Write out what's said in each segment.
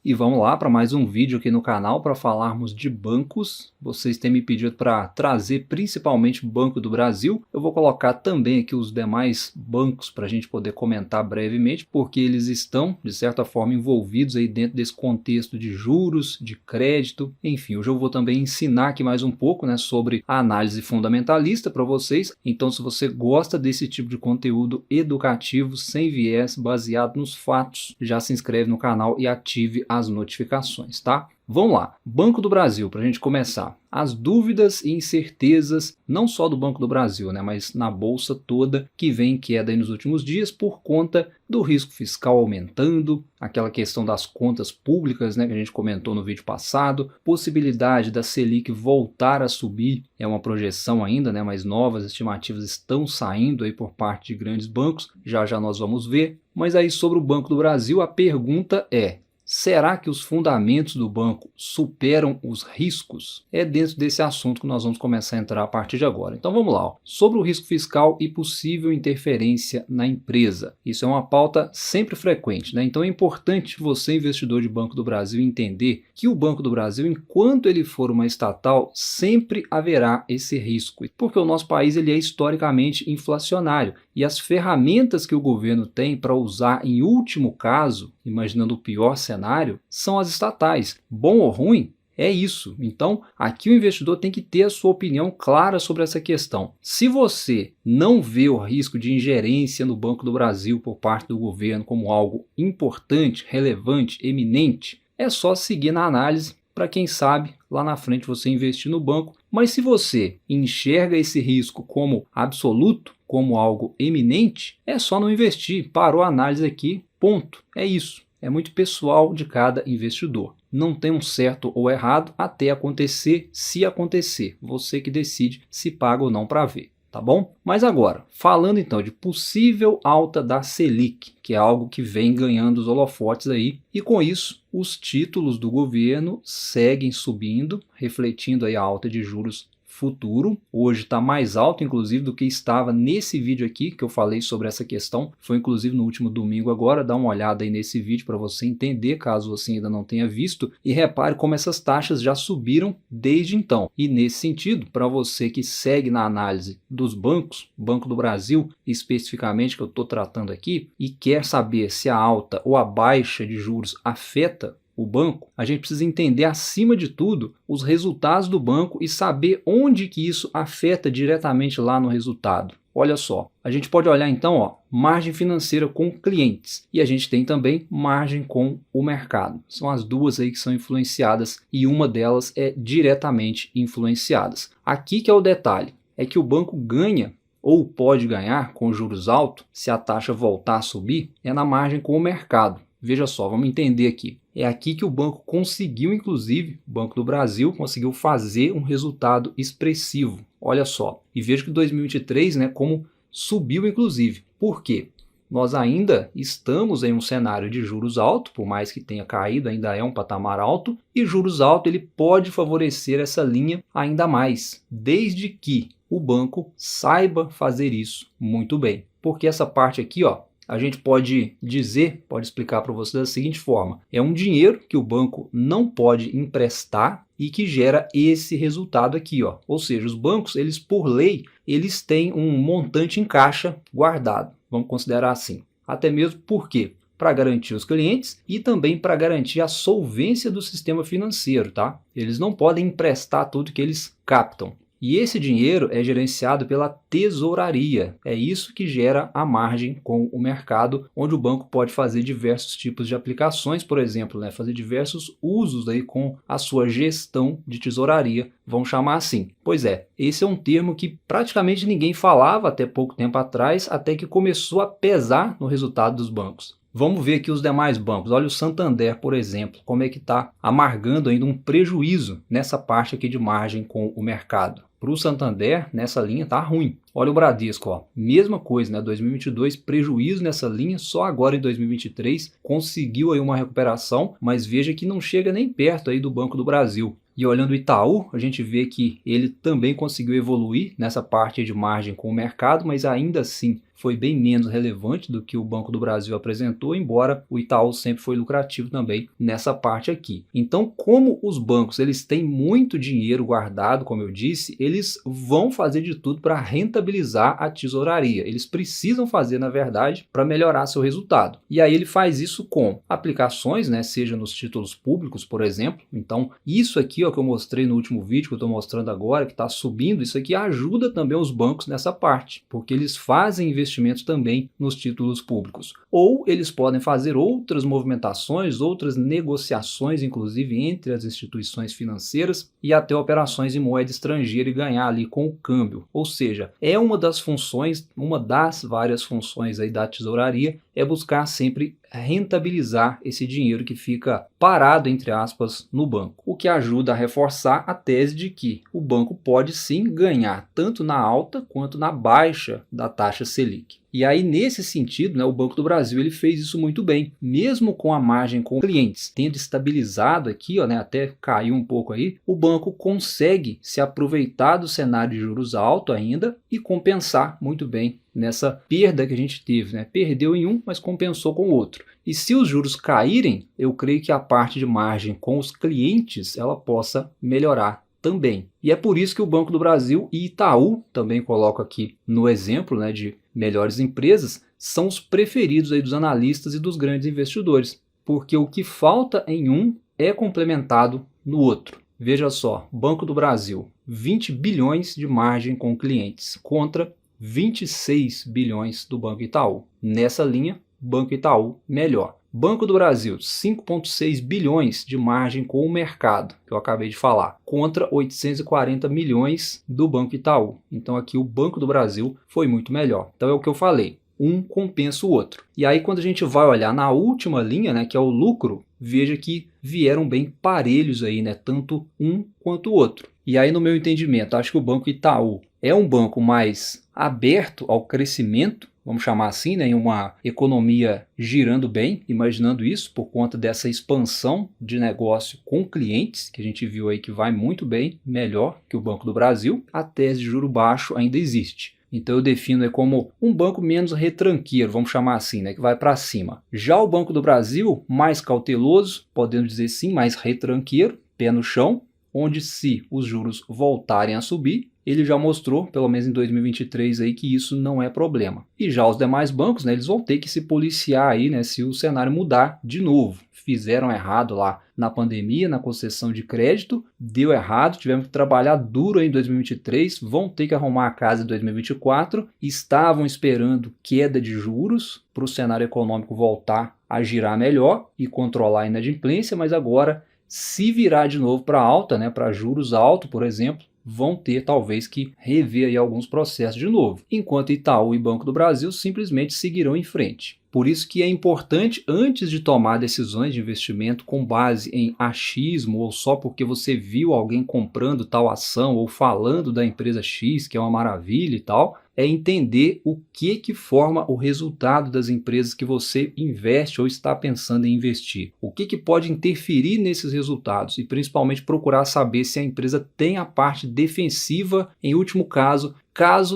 E vamos lá para mais um vídeo aqui no canal para falarmos de bancos. Vocês têm me pedido para trazer principalmente o Banco do Brasil. Eu vou colocar também aqui os demais bancos para a gente poder comentar brevemente, porque eles estão, de certa forma, envolvidos aí dentro desse contexto de juros, de crédito, enfim. Hoje eu vou também ensinar aqui mais um pouco, né, sobre a análise fundamentalista para vocês. Então, se você gosta desse tipo de conteúdo educativo, sem viés, baseado nos fatos, já se inscreve no canal e ative as notificações, tá? Vamos lá, Banco do Brasil, para a gente começar. As dúvidas e incertezas, não só do Banco do Brasil, né, mas na Bolsa toda, que vem em queda aí nos últimos dias por conta do risco fiscal aumentando, aquela questão das contas públicas, né, que a gente comentou no vídeo passado, possibilidade da Selic voltar a subir, é uma projeção ainda, né, mas novas estimativas estão saindo aí por parte de grandes bancos, já já nós vamos ver. Mas aí sobre o Banco do Brasil, a pergunta é: será que os fundamentos do banco superam os riscos? É dentro desse assunto que nós vamos começar a entrar a partir de agora. Então vamos lá. Sobre o risco fiscal e possível interferência na empresa. Isso é uma pauta sempre frequente, né? Então é importante você, investidor de Banco do Brasil, entender que o Banco do Brasil, enquanto ele for uma estatal, sempre haverá esse risco. Porque o nosso país ele é historicamente inflacionário. E as ferramentas que o governo tem para usar em último caso, imaginando o pior cenário, são as estatais. Bom ou ruim? É isso. Então, aqui o investidor tem que ter a sua opinião clara sobre essa questão. Se você não vê o risco de ingerência no Banco do Brasil por parte do governo como algo importante, relevante, eminente, é só seguir na análise para quem sabe lá na frente você investir no banco. Mas se você enxerga esse risco como absoluto, como algo eminente, é só não investir. Parou a análise aqui, ponto. É isso. É muito pessoal de cada investidor. Não tem um certo ou errado até acontecer, se acontecer. Você que decide se paga ou não para ver. Tá bom? Mas agora, falando então de possível alta da Selic, que é algo que vem ganhando os holofotes aí, e com isso os títulos do governo seguem subindo, refletindo aí a alta de juros futuro. Hoje está mais alto, inclusive, do que estava nesse vídeo aqui, que eu falei sobre essa questão. Foi, inclusive, no último domingo agora. Dá uma olhada aí nesse vídeo para você entender, caso você ainda não tenha visto. E repare como essas taxas já subiram desde então. E, nesse sentido, para você que segue na análise dos bancos, Banco do Brasil, especificamente, que eu estou tratando aqui, e quer saber se a alta ou a baixa de juros afeta o banco, a gente precisa entender, acima de tudo, os resultados do banco e saber onde que isso afeta diretamente lá no resultado. Olha só, a gente pode olhar então, ó, margem financeira com clientes, e a gente tem também margem com o mercado. São as duas aí que são influenciadas e uma delas é diretamente influenciadas. Aqui que é o detalhe, é que o banco ganha ou pode ganhar com juros altos, se a taxa voltar a subir, é na margem com o mercado. Veja só, vamos entender aqui. É aqui que o banco conseguiu, inclusive, o Banco do Brasil conseguiu fazer um resultado expressivo. Olha só, e veja que 2023, né, como subiu inclusive. Por quê? Nós ainda estamos em um cenário de juros alto, por mais que tenha caído, ainda é um patamar alto, e juros alto ele pode favorecer essa linha ainda mais, desde que o banco saiba fazer isso muito bem. Porque essa parte aqui, ó, a gente pode dizer, pode explicar para você da seguinte forma: é um dinheiro que o banco não pode emprestar e que gera esse resultado aqui, ó. Ou seja, os bancos, eles por lei, eles têm um montante em caixa guardado, vamos considerar assim. Até mesmo porque para garantir os clientes e também para garantir a solvência do sistema financeiro, tá? Eles não podem emprestar tudo que eles captam. E esse dinheiro é gerenciado pela tesouraria. É isso que gera a margem com o mercado, onde o banco pode fazer diversos tipos de aplicações, por exemplo, né, fazer diversos usos aí com a sua gestão de tesouraria, vamos chamar assim. Pois é, esse é um termo que praticamente ninguém falava até pouco tempo atrás, até que começou a pesar no resultado dos bancos. Vamos ver aqui os demais bancos. Olha o Santander, por exemplo, como é que está amargando ainda um prejuízo nessa parte aqui de margem com o mercado. Para o Santander, nessa linha está ruim. Olha o Bradesco, ó, mesma coisa, né? 2022, prejuízo nessa linha, só agora em 2023 conseguiu aí uma recuperação, mas veja que não chega nem perto aí do Banco do Brasil. E olhando o Itaú, a gente vê que ele também conseguiu evoluir nessa parte de margem com o mercado, mas ainda assim foi bem menos relevante do que o Banco do Brasil apresentou, embora o Itaú sempre foi lucrativo também nessa parte aqui. Então, como os bancos eles têm muito dinheiro guardado, como eu disse, eles vão fazer de tudo para rentabilizar a tesouraria. Eles precisam fazer, na verdade, para melhorar seu resultado. E aí ele faz isso com aplicações, né, seja nos títulos públicos, por exemplo. Então, isso aqui ó, que eu mostrei no último vídeo, que eu estou mostrando agora, que está subindo, isso aqui ajuda também os bancos nessa parte, porque eles fazem investimentos também nos títulos públicos. Ou eles podem fazer outras movimentações, outras negociações, inclusive entre as instituições financeiras e até operações em moeda estrangeira e ganhar ali com o câmbio. Ou seja, é uma das funções, uma das várias funções aí da tesouraria, é buscar sempre rentabilizar esse dinheiro que fica parado, entre aspas, no banco. O que ajuda a reforçar a tese de que o banco pode sim ganhar tanto na alta quanto na baixa da taxa Selic. E aí, nesse sentido, né, o Banco do Brasil ele fez isso muito bem, mesmo com a margem com clientes tendo estabilizado aqui, ó, né, até caiu um pouco aí, o banco consegue se aproveitar do cenário de juros alto ainda e compensar muito bem nessa perda que a gente teve, né? Perdeu em um, mas compensou com o outro. E se os juros caírem, eu creio que a parte de margem com os clientes ela possa melhorar também. E é por isso que o Banco do Brasil e Itaú, também coloco aqui no exemplo, né, de melhores empresas, são os preferidos aí dos analistas e dos grandes investidores, porque o que falta em um é complementado no outro. Veja só, Banco do Brasil, 20 bilhões de margem com clientes contra 26 bilhões do Banco Itaú. Nessa linha, Banco Itaú melhor. Banco do Brasil, 5,6 bilhões de margem com o mercado, que eu acabei de falar, contra 840 milhões do Banco Itaú. Então aqui o Banco do Brasil foi muito melhor. Então é o que eu falei, um compensa o outro. E aí quando a gente vai olhar na última linha, né, que é o lucro, veja que vieram bem parelhos aí, né, tanto um quanto o outro. E aí no meu entendimento, acho que o Banco Itaú é um banco mais aberto ao crescimento, vamos chamar assim, né, em uma economia girando bem, imaginando isso por conta dessa expansão de negócio com clientes, que a gente viu aí que vai muito bem, melhor que o Banco do Brasil. A tese de juro baixo ainda existe. Então eu defino como um banco menos retranqueiro, vamos chamar assim, né, que vai para cima. Já o Banco do Brasil, mais cauteloso, podemos dizer sim, mais retranqueiro, pé no chão, onde se os juros voltarem a subir, ele já mostrou, pelo menos em 2023, aí, que isso não é problema. E já os demais bancos, né, eles vão ter que se policiar aí, né, se o cenário mudar de novo. Fizeram errado lá na pandemia, na concessão de crédito, deu errado, tivemos que trabalhar duro em 2023, vão ter que arrumar a casa em 2024, estavam esperando queda de juros para o cenário econômico voltar a girar melhor e controlar a inadimplência, mas agora, se virar de novo para alta, né, para juros altos, por exemplo, vão ter talvez que rever aí alguns processos de novo, enquanto Itaú e Banco do Brasil simplesmente seguirão em frente. Por isso que é importante, antes de tomar decisões de investimento com base em achismo ou só porque você viu alguém comprando tal ação ou falando da empresa X, que é uma maravilha e tal, é entender o que forma o resultado das empresas que você investe ou está pensando em investir. O que pode interferir nesses resultados e principalmente procurar saber se a empresa tem a parte defensiva, em último caso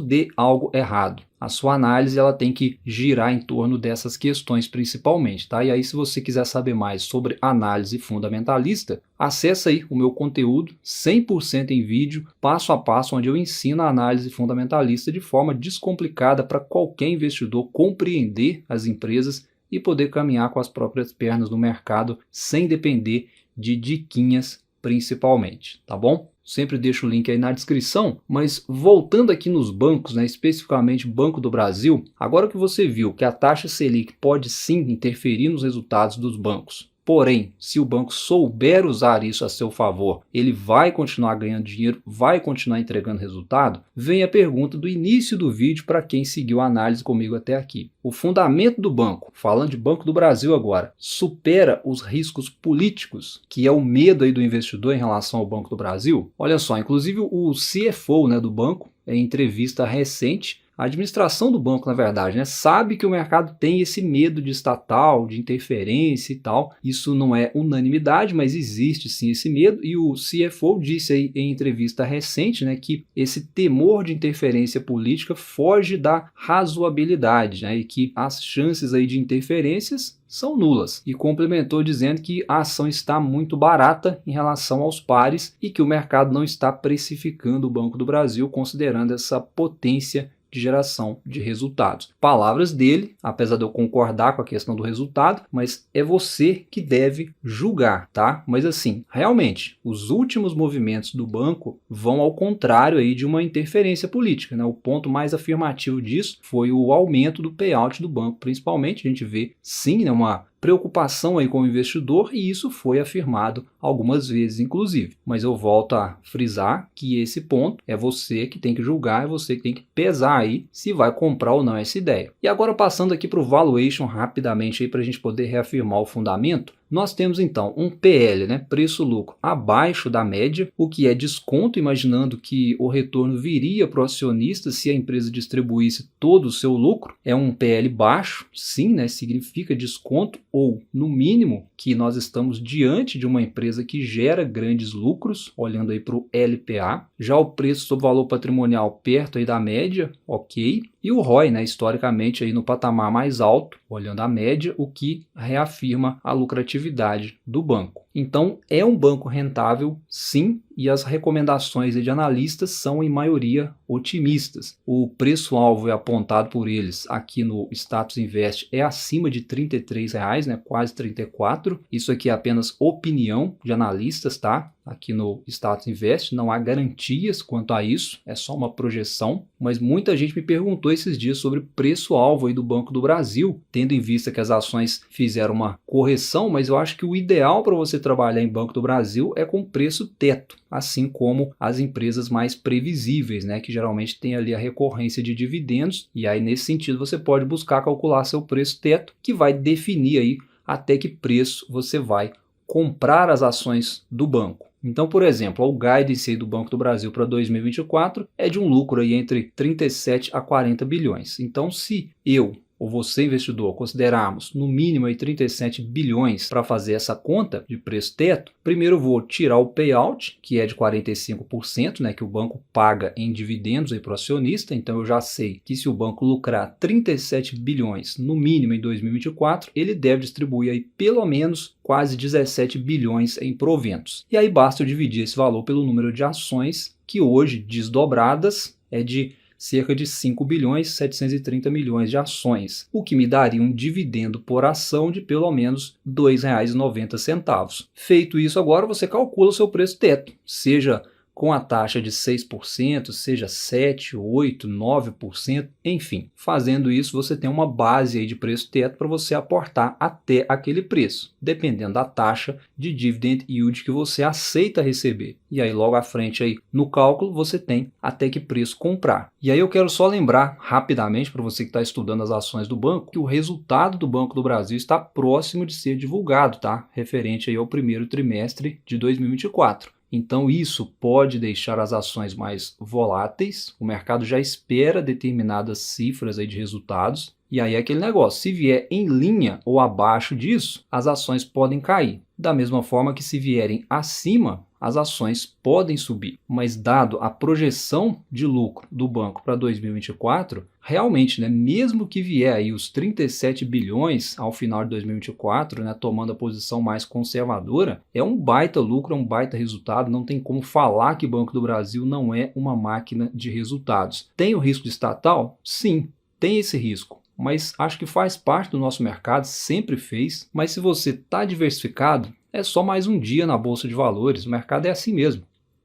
dê algo errado. A sua análise ela tem que girar em torno dessas questões principalmente, tá? E aí se você quiser saber mais sobre análise fundamentalista, acessa aí o meu conteúdo 100% em vídeo, passo a passo, onde eu ensino a análise fundamentalista de forma descomplicada para qualquer investidor compreender as empresas e poder caminhar com as próprias pernas no mercado sem depender de diquinhas principalmente, tá bom? Sempre deixo o link aí na descrição, mas voltando aqui nos bancos, né, especificamente Banco do Brasil, agora que você viu que a taxa Selic pode sim interferir nos resultados dos bancos, porém, se o banco souber usar isso a seu favor, ele vai continuar ganhando dinheiro, vai continuar entregando resultado, vem a pergunta do início do vídeo para quem seguiu a análise comigo até aqui. O fundamento do banco, falando de Banco do Brasil agora, supera os riscos políticos, que é o medo aí do investidor em relação ao Banco do Brasil? Olha só, inclusive o CFO, né, do banco, em entrevista recente, a administração do banco, na verdade, né, sabe que o mercado tem esse medo de estatal, de interferência e tal. Isso não é unanimidade, mas existe sim esse medo, e o CFO disse aí em entrevista recente, né, que esse temor de interferência política foge da razoabilidade, né, e que as chances aí de interferências são nulas, e complementou dizendo que a ação está muito barata em relação aos pares e que o mercado não está precificando o Banco do Brasil considerando essa potência de geração de resultados. Palavras dele, apesar de eu concordar com a questão do resultado, mas é você que deve julgar, tá? Mas assim, realmente, os últimos movimentos do banco vão ao contrário aí de uma interferência política, né? O ponto mais afirmativo disso foi o aumento do payout do banco, principalmente. A gente vê sim, né, uma preocupação aí com o investidor, e isso foi afirmado algumas vezes, inclusive. Mas eu volto a frisar que esse ponto é você que tem que julgar, é você que tem que pesar aí se vai comprar ou não essa ideia. E agora passando aqui para o valuation rapidamente aí para a gente poder reafirmar o fundamento, nós temos então um PL, né, preço-lucro, abaixo da média, o que é desconto, imaginando que o retorno viria para o acionista se a empresa distribuísse todo o seu lucro. É um PL baixo, sim, né, significa desconto, ou no mínimo que nós estamos diante de uma empresa que gera grandes lucros, olhando aí para o LPA. Já o preço sobre valor patrimonial perto aí da média, ok. E o ROI, né, historicamente aí no patamar mais alto, olhando a média, o que reafirma a lucratividade do banco. Então é um banco rentável, sim, e as recomendações de analistas são em maioria otimistas. O preço-alvo é apontado por eles aqui no Status Invest é acima de R$ 33, né, quase 34. Isso aqui é apenas opinião de analistas, tá? Aqui no Status Invest não há garantias quanto a isso, é só uma projeção, mas muita gente me perguntou esses dias sobre o preço-alvo aí do Banco do Brasil, tendo em vista que as ações fizeram uma correção, mas eu acho que o ideal para você trabalhar em Banco do Brasil é com preço teto, assim como as empresas mais previsíveis, né, que geralmente tem ali a recorrência de dividendos, e aí nesse sentido você pode buscar calcular seu preço teto, que vai definir aí até que preço você vai comprar as ações do banco. Então, por exemplo, o guidance aí do Banco do Brasil para 2024 é de um lucro aí entre 37 a 40 bilhões. Então, se eu ou você, investidor, considerarmos no mínimo aí 37 bilhões para fazer essa conta de preço teto, primeiro eu vou tirar o payout, que é de 45%, né, que o banco paga em dividendos para o acionista. Então eu já sei que se o banco lucrar 37 bilhões no mínimo em 2024, ele deve distribuir aí pelo menos quase 17 bilhões em proventos. E aí basta eu dividir esse valor pelo número de ações, que hoje, desdobradas, é de cerca de 5 bilhões 730 milhões de ações, o que me daria um dividendo por ação de pelo menos R$ 2,90. Feito isso, agora você calcula o seu preço teto, seja com a taxa de 6%, seja 7%, 8%, 9%, enfim. Fazendo isso, você tem uma base aí de preço teto para você aportar até aquele preço, dependendo da taxa de dividend yield que você aceita receber. E aí logo à frente aí no cálculo você tem até que preço comprar. E aí eu quero só lembrar rapidamente para você que está estudando as ações do banco, que o resultado do Banco do Brasil está próximo de ser divulgado, tá? Referente aí ao primeiro trimestre de 2024. Então isso pode deixar as ações mais voláteis, o mercado já espera determinadas cifras aí de resultados, e aí é aquele negócio, se vier em linha ou abaixo disso, as ações podem cair. Da mesma forma que se vierem acima, as ações podem subir. Mas dado a projeção de lucro do banco para 2024, realmente, né, mesmo que vier aí os 37 bilhões ao final de 2024, né, tomando a posição mais conservadora, é um baita lucro, é um baita resultado, não tem como falar que o Banco do Brasil não é uma máquina de resultados. Tem o risco de estatal? Sim, tem esse risco. Mas acho que faz parte do nosso mercado, sempre fez. Mas se você está diversificado, é só mais um dia na Bolsa de Valores, o mercado é assim mesmo.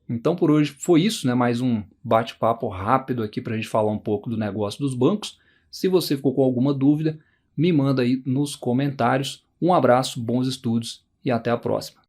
Então por hoje foi isso, né? Mais um bate-papo rápido aqui para a gente falar um pouco do negócio dos bancos. Se você ficou com alguma dúvida, me manda aí nos comentários. Um abraço, bons estudos e até a próxima.